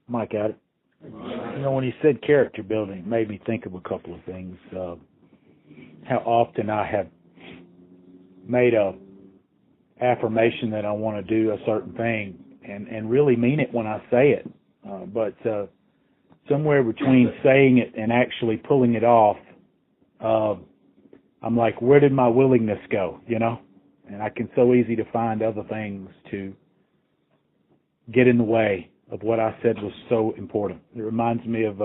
Mike at it. You know, when he said character building, it made me think of a couple of things. How often I have made a affirmation that I want to do a certain thing and really mean it when I say it. But somewhere between saying it and actually pulling it off, I'm like, where did my willingness go, you know? And I can so easy to find other things to get in the way of what I said was so important. It reminds me of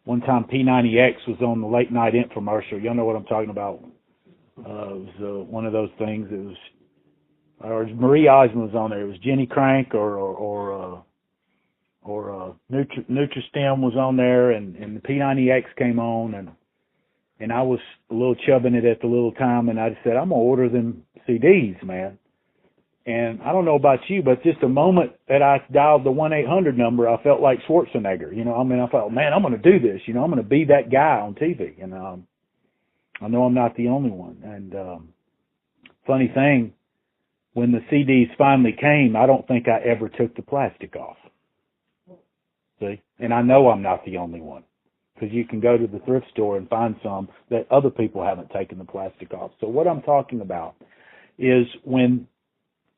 one time P90X was on the late night infomercial. Y'all know what I'm talking about. It was one of those things. It was, or Marie Osmond was on there. It was Jenny Crank or Nutristem was on there, and the P90X came on, and I was a little chubbing it at the little time, and I said, I'm going to order them CDs, man. And I don't know about you, but just the moment that I dialed the 1-800 number, I felt like Schwarzenegger. You know, I mean, I thought, man, I'm going to do this. You know, I'm going to be that guy on TV. And I know I'm not the only one. And funny thing, when the CDs finally came, I don't think I ever took the plastic off. See? And I know I'm not the only one, because you can go to the thrift store and find some that other people haven't taken the plastic off. So what I'm talking about is when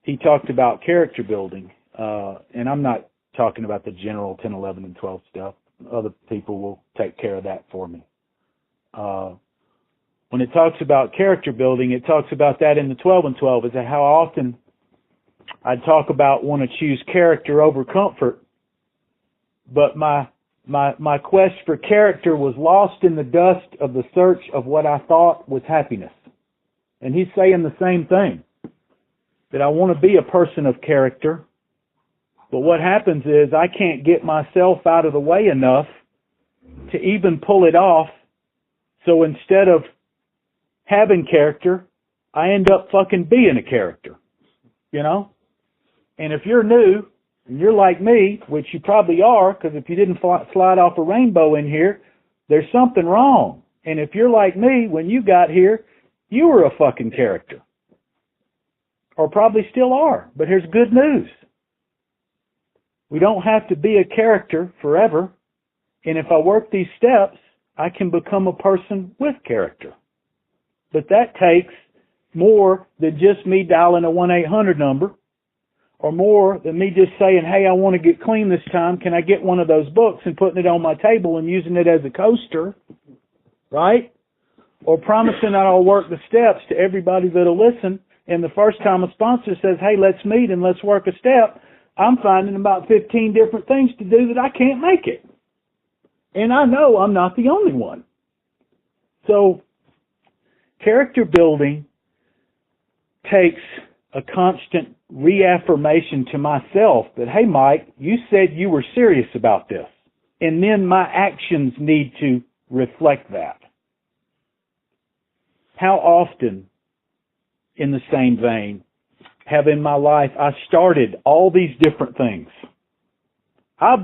he talked about character building, and I'm not talking about the general 10, 11, and 12 stuff. Other people will take care of that for me. When it talks about character building, it talks about that in the 12 and 12, is that how often I talk about want to choose character over comfort, but my quest for character was lost in the dust of the search of what I thought was happiness. And he's saying the same thing, that I want to be a person of character, but what happens is I can't get myself out of the way enough to even pull it off. So instead of having character, I end up fucking being a character, you know? And if you're new, and you're like me, which you probably are, because if you didn't slide off a rainbow in here, there's something wrong. And if you're like me, when you got here, you were a fucking character. Or probably still are. But here's good news. We don't have to be a character forever. And if I work these steps, I can become a person with character. But that takes more than just me dialing a 1-800 number, or more than me just saying, hey, I want to get clean this time. Can I get one of those books and putting it on my table and using it as a coaster, right? Or promising that I'll work the steps to everybody that'll listen. And the first time a sponsor says, hey, let's meet and let's work a step, I'm finding about 15 different things to do that I can't make it. And I know I'm not the only one. So character building takes a constant reaffirmation to myself that, hey, Mike, you said you were serious about this. And then my actions need to reflect that. How often, in the same vein, have in my life I started all these different things? I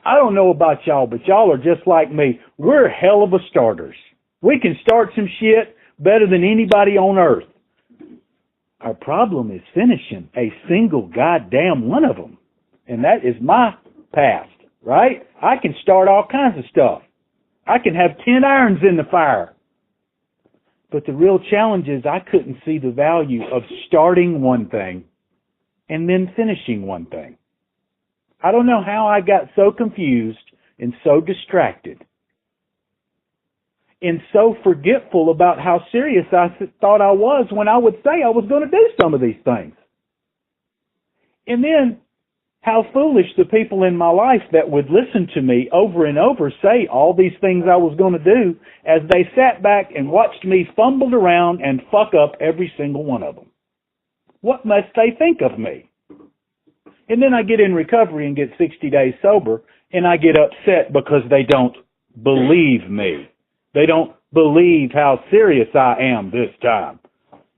don't know about y'all, but y'all are just like me. We're hell of a starters. We can start some shit better than anybody on earth. Our problem is finishing a single goddamn one of them. And that is my past, right? I can start all kinds of stuff. I can have 10 irons in the fire. But the real challenge is I couldn't see the value of starting one thing and then finishing one thing. I don't know how I got so confused and so distracted and so forgetful about how serious I thought I was when I would say I was going to do some of these things. And then how foolish the people in my life that would listen to me over and over say all these things I was going to do as they sat back and watched me fumble around and fuck up every single one of them. What must they think of me? And then I get in recovery and get 60 days sober, and I get upset because they don't believe me. They don't believe how serious I am this time,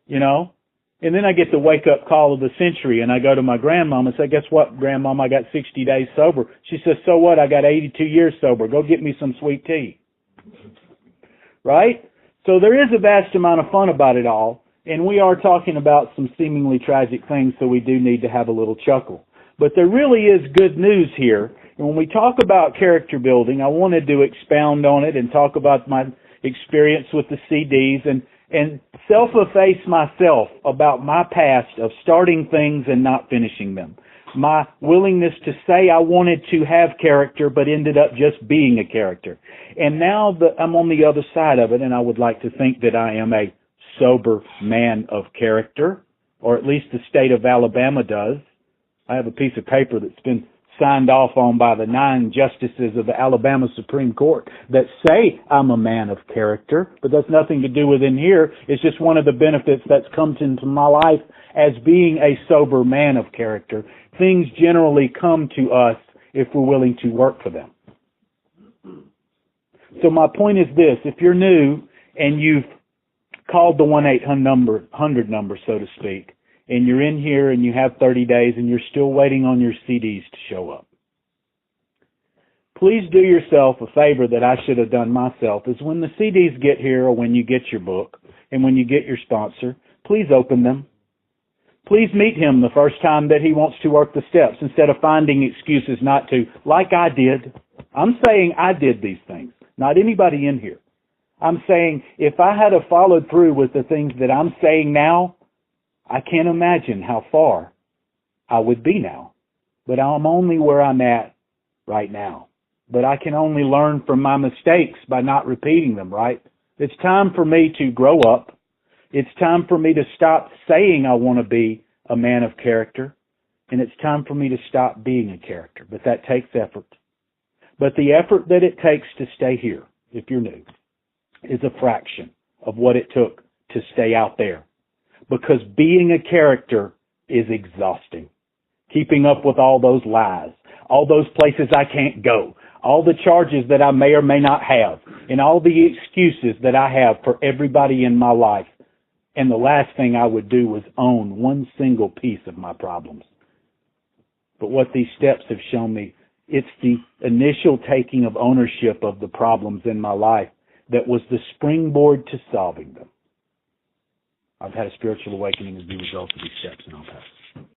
you know? And then I get the wake-up call of the century, and I go to my grandmom and say, guess what, grandmom, I got 60 days sober. She says, so what? I got 82 years sober. Go get me some sweet tea. Right? So there is a vast amount of fun about it all, and we are talking about some seemingly tragic things, so we do need to have a little chuckle. But there really is good news here, And when we talk about character building, I wanted to expound on it and talk about my experience with the CDs and self-efface myself about my past of starting things and not finishing them. My willingness to say I wanted to have character but ended up just being a character. And now that I'm on the other side of it, and I would like to think that I am a sober man of character, or at least the state of Alabama does. I have a piece of paper that's been signed off on by the 9 justices of the Alabama Supreme Court that say I'm a man of character, but that's nothing to do with in here. It's just one of the benefits that's come into my life as being a sober man of character. Things generally come to us if we're willing to work for them. So my point is this: if you're new and you've called the 1-800 number, so to speak, and you're in here and you have 30 days and you're still waiting on your CDs to show up, please do yourself a favor that I should have done myself, is when the CDs get here or when you get your book and when you get your sponsor, please open them. Please meet him the first time that he wants to work the steps instead of finding excuses not to, like I did. I'm saying I did these things, not anybody in here. I'm saying if I had have followed through with the things that I'm saying now, I can't imagine how far I would be now. But I'm only where I'm at right now. But I can only learn from my mistakes by not repeating them, right? It's time for me to grow up. It's time for me to stop saying I want to be a man of character. And it's time for me to stop being a character. But that takes effort. But the effort that it takes to stay here, if you're new, is a fraction of what it took to stay out there. Because being a character is exhausting. Keeping up with all those lies, all those places I can't go, all the charges that I may or may not have, and all the excuses that I have for everybody in my life. And the last thing I would do was own one single piece of my problems. But what these steps have shown me, it's the initial taking of ownership of the problems in my life that was the springboard to solving them. I've had a spiritual awakening as a result of these steps, and I'll pass.